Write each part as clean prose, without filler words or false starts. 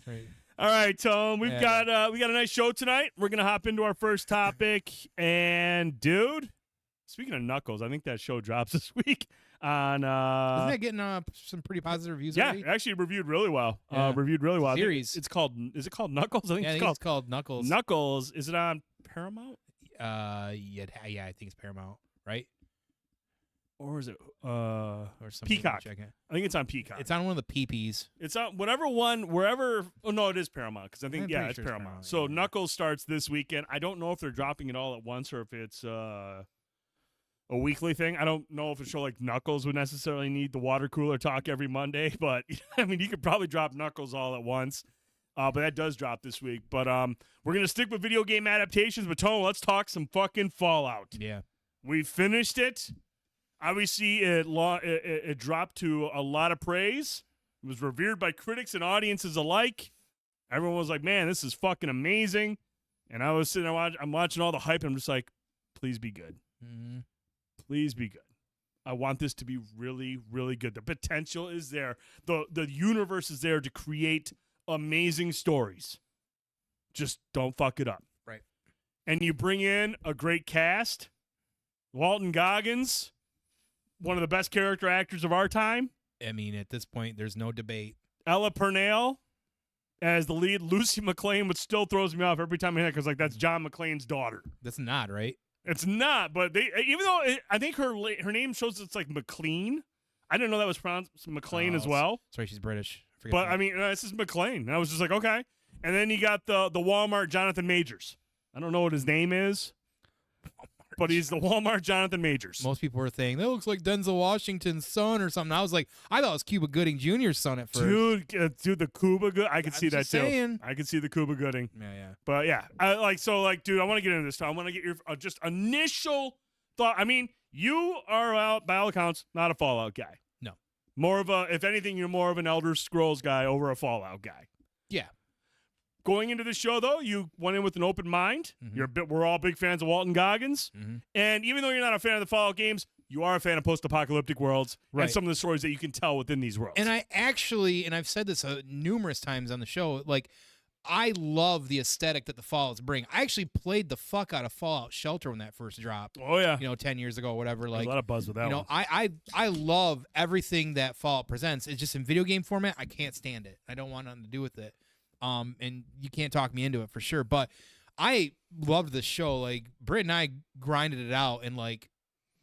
Right. All right, Tone. We Yeah. got a nice show tonight. We're gonna hop into our first topic, and dude, speaking of Knuckles, I think that show drops this week on. Isn't that getting some pretty positive reviews Yeah, already? actually reviewed really well. Yeah. Reviewed really well. I think Series. it's called. Is it called Knuckles? I think Yeah, I it's think called it's called Knuckles. Knuckles. Is it on Paramount Yeah, I think it's Paramount, right? or is it Or something. Peacock? Check it. I think it's on Peacock. It's on one of the PPs. It's on whatever one, wherever. Oh no, it is Paramount because I think I'm yeah, pretty it's sure it's Paramount. Paramount, So yeah. Knuckles starts this weekend. I don't know if they're dropping it all at once or if it's a weekly thing. I don't know if a show like Knuckles would necessarily need the water cooler talk every Monday, but I mean, you could probably drop Knuckles all at once. But that does drop this week. But we're gonna stick with video game adaptations. But Tone, let's talk some fucking Fallout. Yeah. We finished it. Obviously, it dropped to a lot of praise. It was revered by critics and audiences alike. Everyone was like, "Man, this is fucking amazing." And I was sitting there, I'm watching all the hype, and I'm just like, "Please be good. Mm-hmm. Please be good. I want this to be really, really good. The potential is there. The universe is there to create amazing stories. Just don't fuck it up." Right. And you bring in a great cast. Walton Goggins, one of the best character actors of our time. I mean, at this point, there's no debate. Ella Purnell as the lead. Lucy McLean, which still throws me off every time I hear it because, like, that's John McClane's daughter. That's not right. It's not, but they even though I think her name shows it's like McLean. I didn't know that was pronounced McLean as well. Sorry, she's British. Forget But that. I mean, this is McLean. And I was just like, okay. And then you got the Walmart Jonathan Majors. I don't know what his name is, but he's the Walmart Jonathan Majors. Most people were saying that looks like Denzel Washington's son or something. I was like, I thought it was Cuba Gooding Jr.'s son at first. Dude, the Cuba Good. I could see that just too. saying. I could see the Cuba Gooding. Yeah. But yeah, dude, I want to get into this. I want to get your just initial thought. I mean, you are out by all accounts not a Fallout guy. No. More of a, if anything, you're more of an Elder Scrolls guy over a Fallout guy. Yeah. Going into the show, though, you went in with an open mind. Mhm. We're all big fans of Walton Goggins. Mm-hmm. And even though you're not a fan of the Fallout games, you are a fan of post-apocalyptic worlds Right. and some of the stories that you can tell within these worlds. And I actually, and I've said this numerous times on the show, like, I love the aesthetic that the Fallouts bring. I actually played the fuck out of Fallout Shelter when that first dropped. Oh, yeah. 10 years ago, whatever. There's Like, a lot of buzz with that one. I love everything that Fallout presents. It's just in video game format, I can't stand it. I don't want nothing to do with it. And you can't talk me into it for sure. But I loved this show. Like, Britt and I grinded it out in like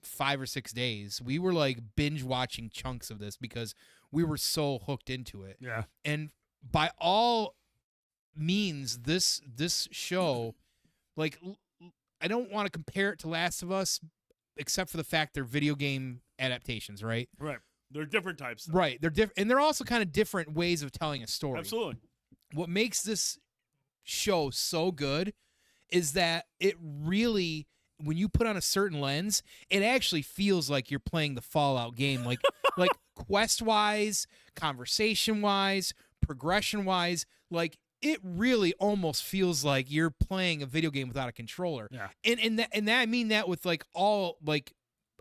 5 or 6 days. We were like binge watching chunks of this because we were so hooked into it. Yeah. And by all means, this show, like, I don't want to compare it to Last of Us, except for the fact they're video game adaptations, right? Right. They're different types. Though. Right. They're different, and they're also kind of different ways of telling a story. Absolutely. What makes this show so good is that it really, when you put on a certain lens, it actually feels like you're playing the Fallout game, like like quest wise, conversation wise, progression wise, like it really almost feels like you're playing a video game without a controller. Yeah. And that I mean that with like all like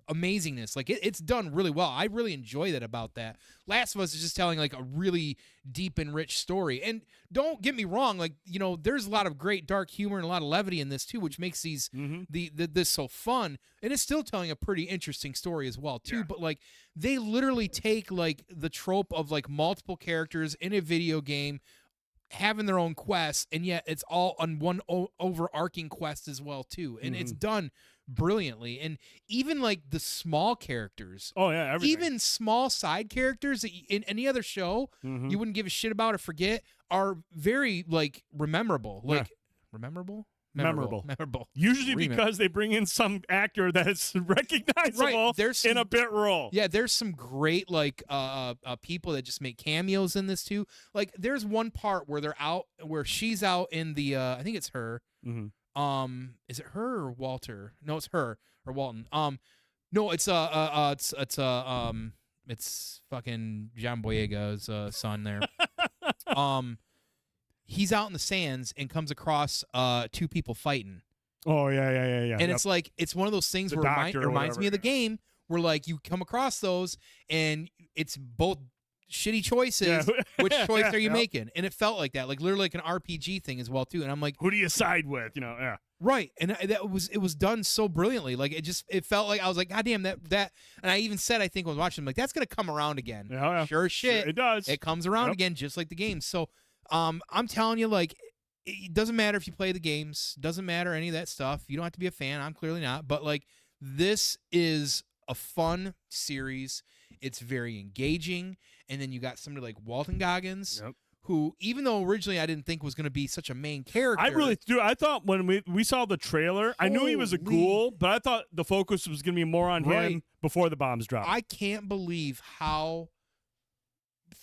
amazingness. Like it's done really well. I really enjoy that about that. Last of Us is just telling like a really deep and rich story. And don't get me wrong, like, there's a lot of great dark humor and a lot of levity in this too, which makes these this so fun. And it's still telling a pretty interesting story as well too. Yeah. But like they literally take like the trope of like multiple characters in a video game having their own quests, and yet it's all on one overarching quest as well too. And it's done brilliantly. And even like the small characters, Oh, yeah. Everything. even small side characters that in any other show Mhm. you wouldn't give a shit about or forget are very like memorable. Like memorable. Usually Remember. because they bring in some actor that's recognizable Right, there's in some- a bit role. Yeah, there's some great like people that just make cameos in this too. Like there's one part where she's out in the I think it's her. Mhm. Is it her or Walter? No, it's her or Walton. No, it's fucking John Boyega's son there. He's out in the sands and comes across two people fighting. Oh, yeah. And it's like it's one of those things The where doctor it or reminds me of the whatever. game where like you come across those and it's both shitty choices. Yeah. Which choice are you Yep. making? And it felt like that, like literally like an RPG thing as well too. And I'm like, Who do you side with? Yeah. right, and it was done so brilliantly. Like it felt like I was like, God damn that. And I even said, I think when I was watching, like that's gonna come around again. Yeah. Sure as shit, It does. it comes around Yep. again, just like the games. So, I'm telling you, like, it doesn't matter if you play the games, doesn't matter any of that stuff. You don't have to be a fan. I'm clearly not, but like, this is a fun series. It's very engaging, and then you got somebody like Walton Goggins, Yep. who, even though originally I didn't think was going to be such a main character, I really do. I thought when we saw the trailer, I knew he was a Holy- ghoul, but I thought the focus was going to be more on him Right. before the bombs dropped. I can't believe how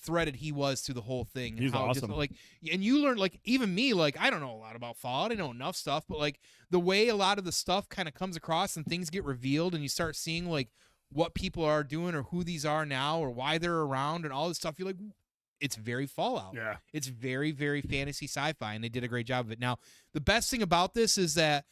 threaded he was through the whole thing. and He's how awesome. Like, and you learn, like, even me, like, I don't know a lot about Fallout. I know enough stuff, but like the way a lot of the stuff kind of comes across and things get revealed, and you start seeing like what people are doing or who these are now or why they're around and all this stuff. You're like, it's very Fallout. Yeah. It's very, very fantasy sci-fi, and they did a great job of it. Now, the best thing about this is that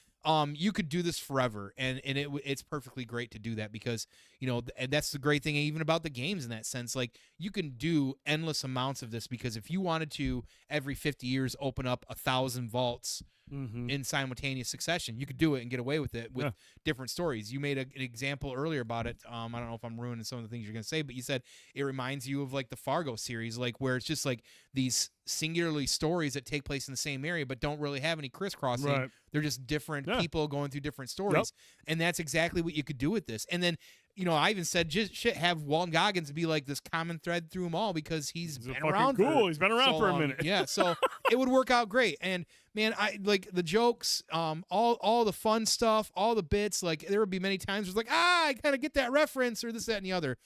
you could do this forever, and it's perfectly great to do that because, you know, and that's the great thing even about the games in that sense. Like, you can do endless amounts of this because if you wanted to, every 50 years, open up 1,000 vaults Mm-hmm. in simultaneous succession, you could do it and get away with it with Yeah. different stories. You made an example earlier about it. I don't know if I'm ruining some of the things you're going to say, but you said it reminds you of like the Fargo series, like where it's just like these singularly stories that take place in the same area but don't really have any crisscrossing. Right. They're just different Yeah. people going through different stories. And that's exactly what you could do with this. And then, you know, I even said, just shit, have Walton Goggins be like this common thread through them all because he's He's a been fucking around ghoul. He's been around so for a long. minute. Yeah, so it would work out great. And man, I like the jokes, all the fun stuff, all the bits. Like there would be many times where it's like, I kind of get that reference or this, that, and the other.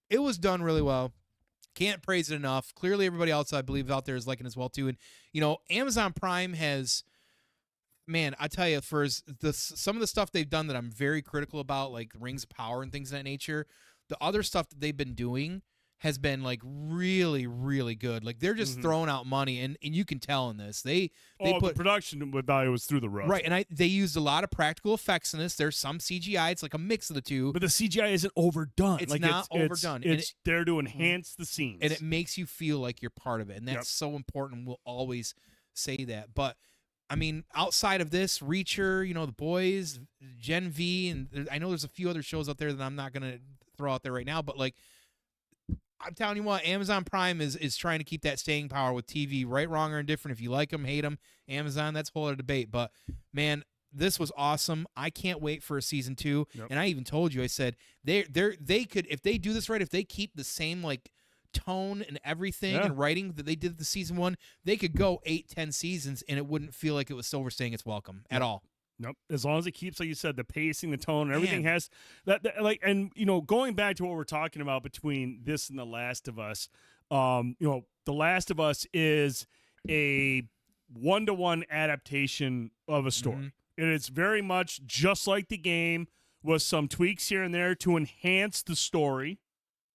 It was done really well. Can't praise it enough. Clearly, everybody else I believe out there is liking it as well too. And you know, Amazon Prime has, man, I tell you, for some of the stuff they've done that I'm very critical about, like Rings of Power and things of that nature, the other stuff that they've been doing has been like really, really good. Like they're just Mhm. throwing out money, and you can tell in this they The put production value was through the roof. right, and they used a lot of practical effects in this. There's some CGI. It's like a mix of the two, But the CGI isn't overdone. It's like not overdone. And It's there to enhance the scenes. and it makes you feel like you're part of it, and that's Yep. so important. We'll always say that. But I mean, outside of this, Reacher, you know, The Boys, Gen V, and I know there's a few other shows out there that I'm not gonna throw out there right now, but like, I'm telling you what, Amazon Prime is trying to keep that staying power with TV. Right, wrong, or indifferent. If you like them, hate them, Amazon, that's a whole other debate. But man, this was awesome. I can't wait for a season 2. Yep. And I even told you, I said they could, if they do this right, if they keep the same like tone and everything Yeah. and writing that they did the season 1, they could go 8-10 seasons and it wouldn't feel like it was overstaying its welcome at Yep. all. Nope. As long as it keeps, like you said, the pacing, the tone, and everything Man. has that, like, and you know, going back to what we're talking about between this and The Last of Us, you know, The Last of Us is a 1-to-1 adaptation of a story. Mhm. It is very much just like the game, with some tweaks here and there to enhance the story.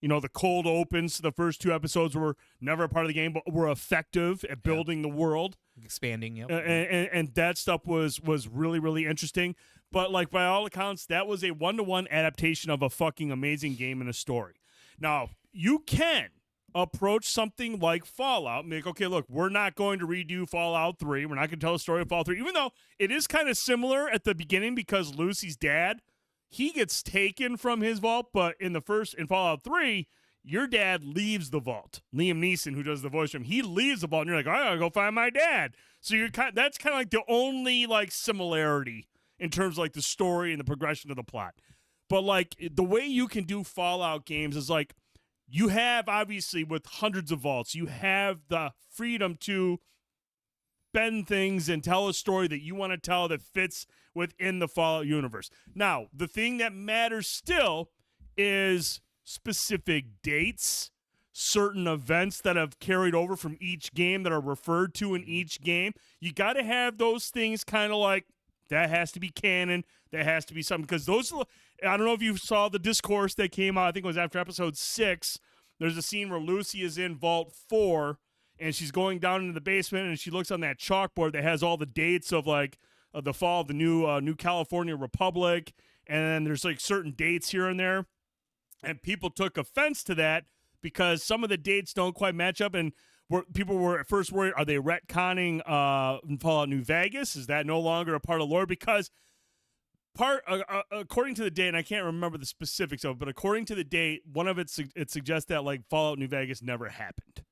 You know, the cold opens to the first 2 episodes were never a part of the game, but were effective at building the world. Expanding, yep. And that stuff was really, really interesting. But like by all accounts, that was a 1-to-1 adaptation of a fucking amazing game and a story. Now, you can approach something like Fallout and be like, okay, look, we're not going to redo Fallout 3. We're not going to tell the story of Fallout 3, even though it is kind of similar at the beginning because Lucy's dad, he gets taken from his vault, but in Fallout 3, your dad leaves the vault. Liam Neeson, who does the voice for him, he leaves the vault, and you're like, I gotta go find my dad. So that's kind of like the only like similarity in terms of like the story and the progression of the plot. But like the way you can do Fallout games is like you have obviously with hundreds of vaults, you have the freedom to bend things and tell a story that you want to tell that fits within the Fallout universe. Now, the thing that matters still is specific dates, certain events that have carried over from each game that are referred to in each game. You got to have those things kind of like that has to be canon. That has to be something because those. I don't know if you saw the discourse that came out. I think it was after episode 6. There's a scene where Lucy is in Vault 4 and she's going down into the basement and she looks on that chalkboard that has all the dates of like the fall of the new California Republic, and then there's like certain dates here and there. And people took offense to that because some of the dates don't quite match up, and people were at first worried, are they retconning Fallout New Vegas? Is that no longer a part of lore? Because according to the date, and I can't remember the specifics of it, but according to the date, one of it suggests that like Fallout New Vegas never happened,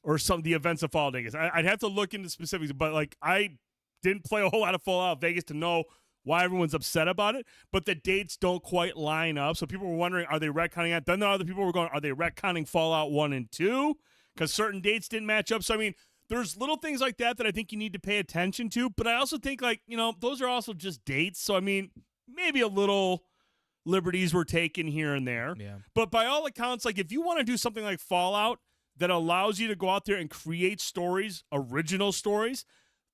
or the events of Fallout Vegas. I'd have to look into specifics, but like I didn't play a whole lot of Fallout Vegas to know why everyone's upset about it, but the dates don't quite line up. So people were wondering, are they retconning that? Then the other people were going, are they retconning Fallout 1 and 2? Because certain dates didn't match up. So I mean, there's little things like that I think you need to pay attention to. But I also think, like, you know, those are also just dates. So, I mean, maybe a little liberties were taken here and there. Yeah. But by all accounts, like, if you want to do something like Fallout that allows you to go out there and create stories, original stories,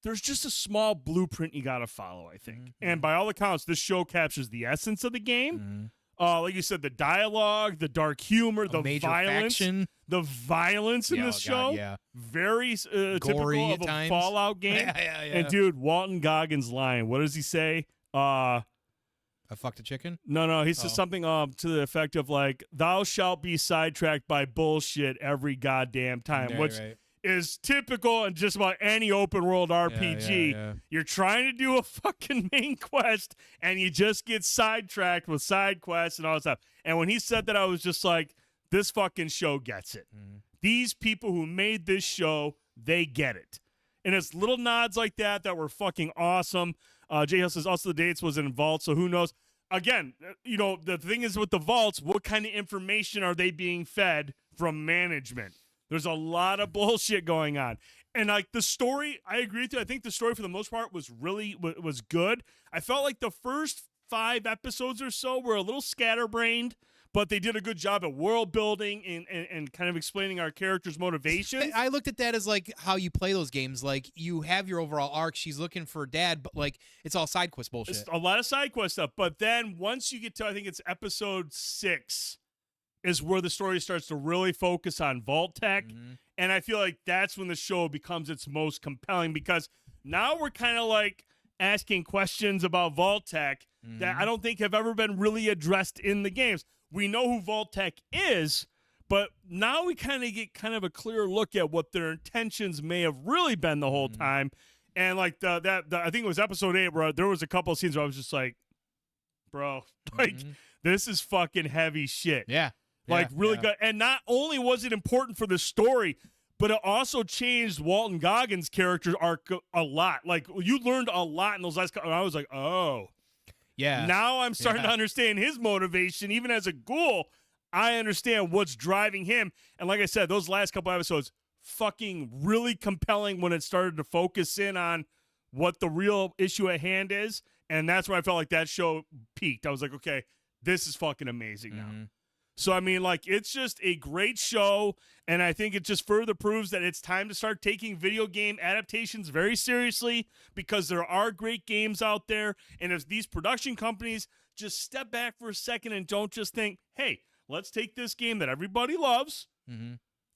there's just a small blueprint you got to follow, I think. Mm-hmm. And by all accounts, this show captures the essence of the game. Mm-hmm. Like you said, the dialogue, the dark humor, the major violence, faction. the violence in this show. Yeah. Very Gory typical at of a times. Fallout game. Yeah. And dude, Walton Goggins' line, what does he say? I fucked a chicken? No, he says something to the effect of like, "Thou shalt be sidetracked by bullshit every goddamn time," which is typical in just about any open world RPG. Yeah. You're trying to do a fucking main quest and you just get sidetracked with side quests and all that stuff. And when he said that, I was just like, this fucking show gets it. Mm-hmm. These people who made this show, they get it. And it's little nods like that were fucking awesome. Jay Hill says also the dates was in Vault, so who knows? Again, you know, the thing is with the Vaults, what kind of information are they being fed from management? There's a lot of bullshit going on. And like the story, I agree with you. I think the story for the most part was was good. I felt like the first 5 episodes or so were a little scatterbrained, but they did a good job at world building and kind of explaining our characters' motivations. I looked at that as like how you play those games. Like you have your overall arc. She's looking for dad, but like it's all side quest bullshit. It's a lot of side quest stuff. But then once you get to, I think it's episode 6, is where the story starts to really focus on Vault Tech. Mm-hmm. And I feel like that's when the show becomes its most compelling, because now we're kind of like asking questions about Vault Tech that I don't think have ever been really addressed in the games. We know who Vault Tech is, but now we kind of get kind of a clear look at what their intentions may have really been the whole time. And like I think it was episode 8 where there was a couple of scenes where I was just like, bro, like this is fucking heavy shit. Yeah. Like really good. And not only was it important for the story, but it also changed Walton Goggins' character arc a lot. Like you learned a lot in those last couple. I was like, oh. Yeah. Now I'm starting to understand his motivation. Even as a ghoul, I understand what's driving him. And like I said, those last couple episodes, fucking really compelling when it started to focus in on what the real issue at hand is. And that's where I felt like that show peaked. I was like, okay, this is fucking amazing now. So, I mean, like, it's just a great show, and I think it just further proves that it's time to start taking video game adaptations very seriously, because there are great games out there, and if these production companies just step back for a second and don't just think, hey, let's take this game that everybody loves,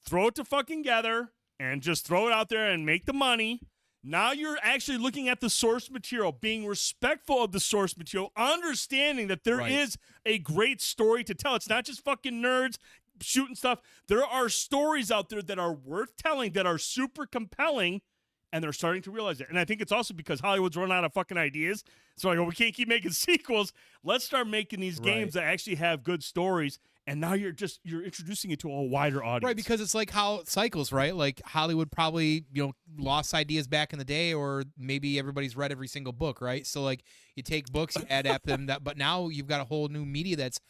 throw it together, and just throw it out there and make the money. Now you're actually looking at the source material, being respectful of the source material, understanding that there is a great story to tell. It's not just fucking nerds shooting stuff. There are stories out there that are worth telling, that are super compelling, and they're starting to realize it. And I think it's also because Hollywood's run out of fucking ideas. So I go, we can't keep making sequels. Let's start making these games that actually have good stories. And now you're introducing it to a wider audience. Right, because it's like how it cycles, right? Like Hollywood probably, lost ideas back in the day, or maybe everybody's read every single book, right? So like you take books, you adapt them, but now you've got a whole new media that's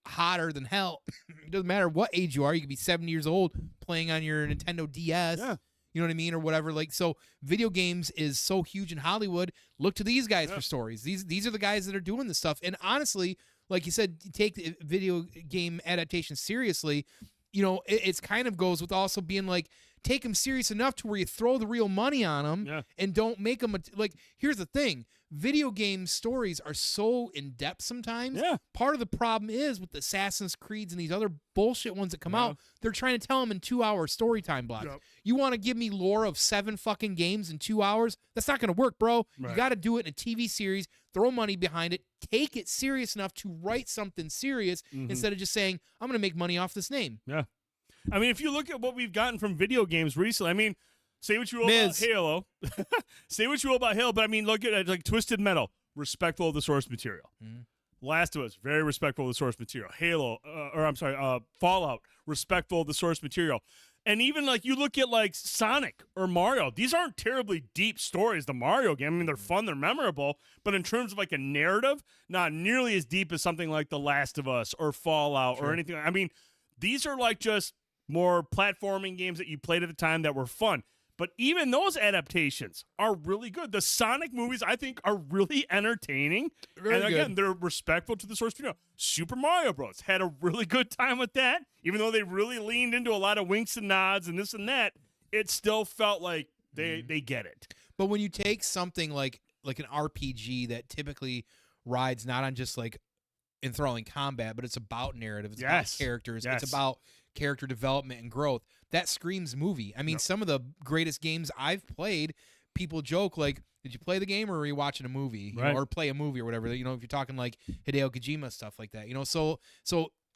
hotter than hell. It doesn't matter what age you are. You could be 70 years old playing on your Nintendo DS. Yeah. You know what I mean? Or whatever. Like, so video games is so huge in Hollywood. Look to these guys for stories. These are the guys that are doing this stuff. And honestly, like you said, take the video game adaptation seriously. It's kind of goes with also being like, take them serious enough to where you throw the real money on them and don't make them like. Here's the thing: video game stories are so in depth sometimes. Yeah. Part of the problem is with the Assassin's Creeds and these other bullshit ones that come out, they're trying to tell them in 2-hour story time blocks. Yep. You want to give me lore of 7 fucking games in 2 hours? That's not going to work, bro. Right. You got to do it in a TV series. Throw money behind it. Take it serious enough to write something serious instead of just saying, I'm going to make money off this name. Yeah. I mean, if you look at what we've gotten from video games recently, I mean, say what you will about Halo. Say what you will about Halo, but I mean, look at it like Twisted Metal, respectful of the source material. Mm-hmm. Last of Us, very respectful of the source material. Fallout, respectful of the source material. And even like you look at like Sonic or Mario, these aren't terribly deep stories. The Mario game, I mean, they're fun, they're memorable, but in terms of like a narrative, not nearly as deep as something like The Last of Us or Fallout or anything. I mean, these are like just more platforming games that you played at the time that were fun. But even those adaptations are really good. The Sonic movies, I think, are really entertaining. Very and again, good. they're respectful to the source material. Super Mario Bros. Had a really good time with that. Even though they really leaned into a lot of winks and nods and this and that, it still felt like they get it. But when you take something like an RPG that typically rides not on just like enthralling combat, but it's about narrative, it's about characters, it's about character development and growth, that screams movie. I mean, some of the greatest games I've played, people joke like, did you play the game or were you watching a movie? You know, or play a movie or whatever? You know, if you're talking like Hideo Kojima stuff like that, you know. So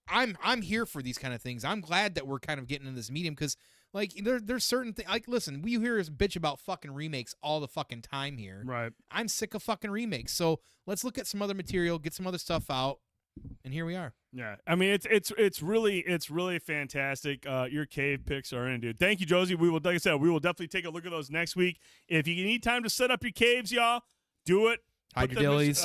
I'm here for these kind of things. I'm glad that we're kind of getting in this medium because like there's certain things. Like, listen, we hear us bitch about fucking remakes all the fucking time here. Right. I'm sick of fucking remakes. So let's look at some other material, get some other stuff out, and here we are. Yeah, I mean it's really fantastic. Your cave picks are in, dude. Thank you, Josie. We will, like I said, we will definitely take a look at those next week. If you need time to set up your caves, y'all, do it. Hide your dillies.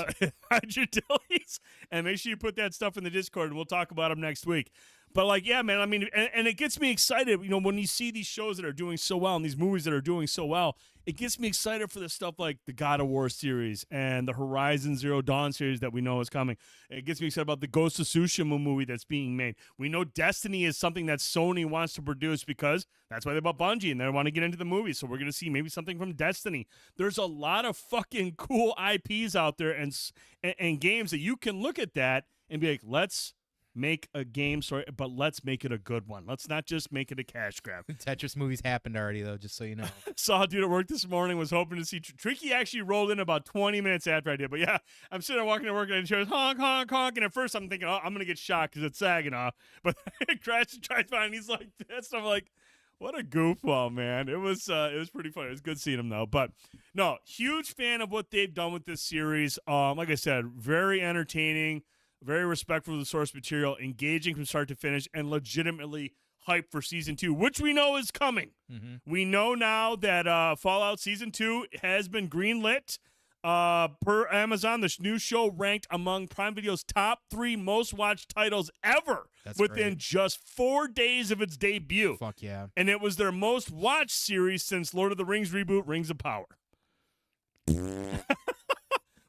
Hide your dillies, and make sure you put that stuff in the Discord, and we'll talk about them next week. But like, yeah, man, I mean, and it gets me excited. You know, when you see these shows that are doing so well and these movies that are doing so well, it gets me excited for the stuff like the God of War series and the Horizon Zero Dawn series that we know is coming. It gets me excited about the Ghost of Tsushima movie that's being made. We know Destiny is something that Sony wants to produce because that's why they bought Bungie and they want to get into the movie. So we're going to see maybe something from Destiny. There's a lot of fucking cool IPs out there and games that you can look at that and be like, let's make a game story, but let's make it a good one. Let's not just make it a cash grab. Tetris movies happened already, though, just so you know. Saw a dude at work this morning, was hoping to see Tricky actually rolled in about 20 minutes after I did. But yeah, I'm sitting there walking to work and I hear honk, honk, honk. And at first I'm thinking, oh, I'm going to get shot because it's Saginaw. But it crashed and tried to find, and he's like this. I'm like, what a goofball, man. It was pretty funny. It was good seeing him, though. But no, huge fan of what they've done with this series. Like I said, very entertaining, very respectful of the source material, engaging from start to finish, and legitimately hyped for Season 2, which we know is coming. Mm-hmm. We know now that Fallout Season 2 has been greenlit. Per Amazon, this new show ranked among Prime Video's top 3 most watched titles ever. That's within great. just 4 days of its debut. Fuck yeah. And it was their most watched series since Lord of the Rings reboot, Rings of Power.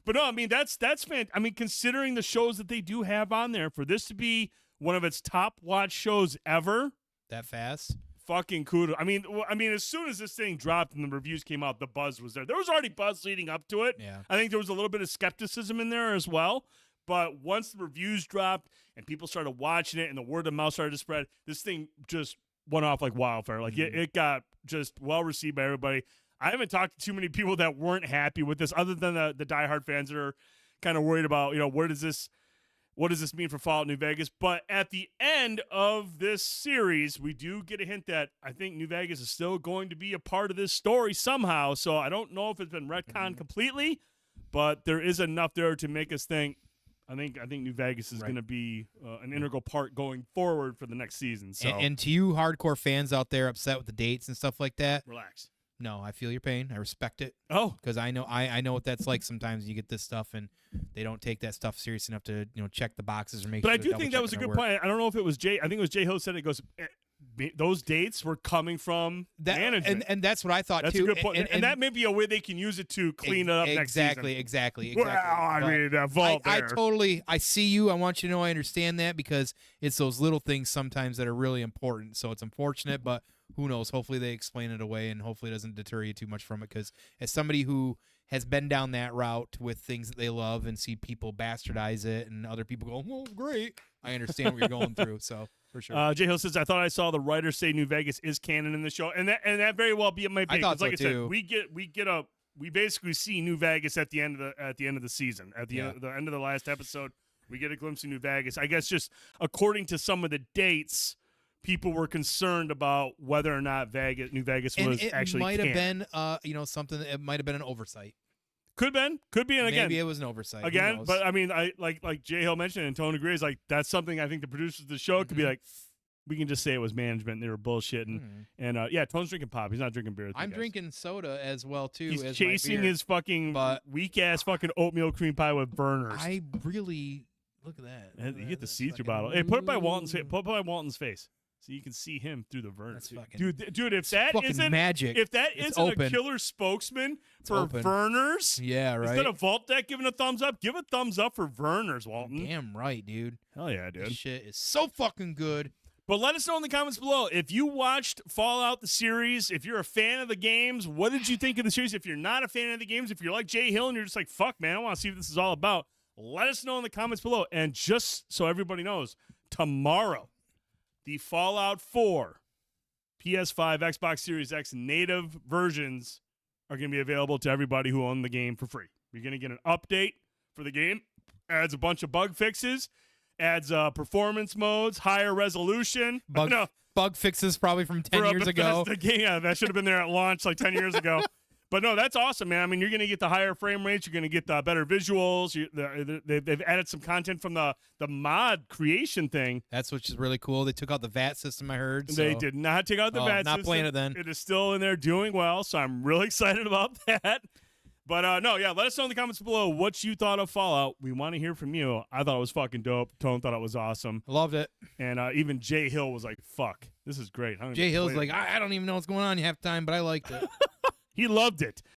But no, I mean, that's fantastic. I mean, considering the shows that they do have on there, for this to be one of its top watched shows ever. That fast? Fucking kudos. I mean, as soon as this thing dropped and the reviews came out, the buzz was there. There was already buzz leading up to it. Yeah. I think there was a little bit of skepticism in there as well. But once the reviews dropped and people started watching it and the word of mouth started to spread, this thing just went off like wildfire. Like it got just well received by everybody. I haven't talked to too many people that weren't happy with this, other than the diehard fans that are kind of worried about, you know, what does this mean for Fallout New Vegas? But at the end of this series, we do get a hint that I think New Vegas is still going to be a part of this story somehow. So I don't know if it's been retconned completely, but there is enough there to make us think. I think New Vegas is going to be an integral part going forward for the next season. So and to you hardcore fans out there upset with the dates and stuff like that, relax. No, I feel your pain. I respect it. Oh, because I know what that's like. Sometimes you get this stuff and they don't take that stuff serious enough to check the boxes or make. But sure I do think that was a good point. I don't know if it was Jay. I think it was Jay Ho said it goes. Those dates were coming from management, and that's what I thought that's too. That's a good point, and that may be a way they can use it to clean it up next season. Exactly. Well, I mean, that vault I see you. I want you to know I understand that because it's those little things sometimes that are really important. So it's unfortunate, but who knows? Hopefully they explain it away, and hopefully it doesn't deter you too much from it. Because as somebody who has been down that route with things that they love and see people bastardize it, and other people go, "Oh, great," I understand what you're going through. So. For sure. Jay Hill says, I thought I saw the writers say New Vegas is canon in the show, and that very well might be. I thought so like too. I said, we basically see New Vegas at the end of the season, at the end of the last episode. We get a glimpse of New Vegas. I guess just according to some of the dates, people were concerned about whether or not New Vegas And was it actually might have canon. been, something. It might have been an oversight. Could be, and again, Maybe it was an oversight. Who again, knows? but I mean, I like Jay Hill mentioned, and Tone agrees. Like that's something I think the producers of the show could be Mhm. like, we can just say it was management and they were bullshitting. Mhm. And yeah, Tone's drinking pop. He's not drinking beer. with you I'm guys. drinking soda as well too. He's as my chasing beer. his fucking but- weak ass fucking oatmeal cream pie with burners. I really look at that. And Look at you that. get the That's see-through fucking- bottle. Hey, put it by Walton's. Ooh. Put it by Walton's face, so you can see him through the Vernors. That's fucking- Dude, if that Fucking isn't magic. if that It's isn't a open. killer spokesman for open. Vernors, Yeah, right. instead of Vault Deck giving a thumbs up, give a thumbs up for Vernors, Walton. Damn right, dude. Hell yeah, This dude. shit is so fucking good. But let us know in the comments below if you watched Fallout the series. If you're a fan of the games, what did you think of the series? If you're not a fan of the games, if you're like Jay Hill and you're just like, fuck, man, I want to see what this is all about. Let us know in the comments below. And just so everybody knows, tomorrow, the Fallout 4 PS5, Xbox Series X native versions are going to be available to everybody who owned the game for free. You're going to get an update for the game, adds a bunch of bug fixes, adds performance modes, higher resolution. Bug, No, bug fixes probably from 10 for a years ago. Bethesda game. Yeah, that should have been there at launch like 10 years ago. But no, that's awesome, man. I mean, you're going to get the higher frame rates. You're going to get the better visuals. They've added some content from the mod creation thing. That's which is really cool. They took out the VAT system, I heard. They so- did not take out the Oh, VAT not system. playing it then. It is still in there doing well, so I'm really excited about that. But no, yeah, let us know in the comments below what you thought of Fallout. We want to hear from you. I thought it was fucking dope. Tone thought it was awesome. Loved it. And even Jay Hill was like, fuck, this is great. I'm gonna Jay Hill's play like, I don't even know what's going on half the time, but I liked it. He loved it.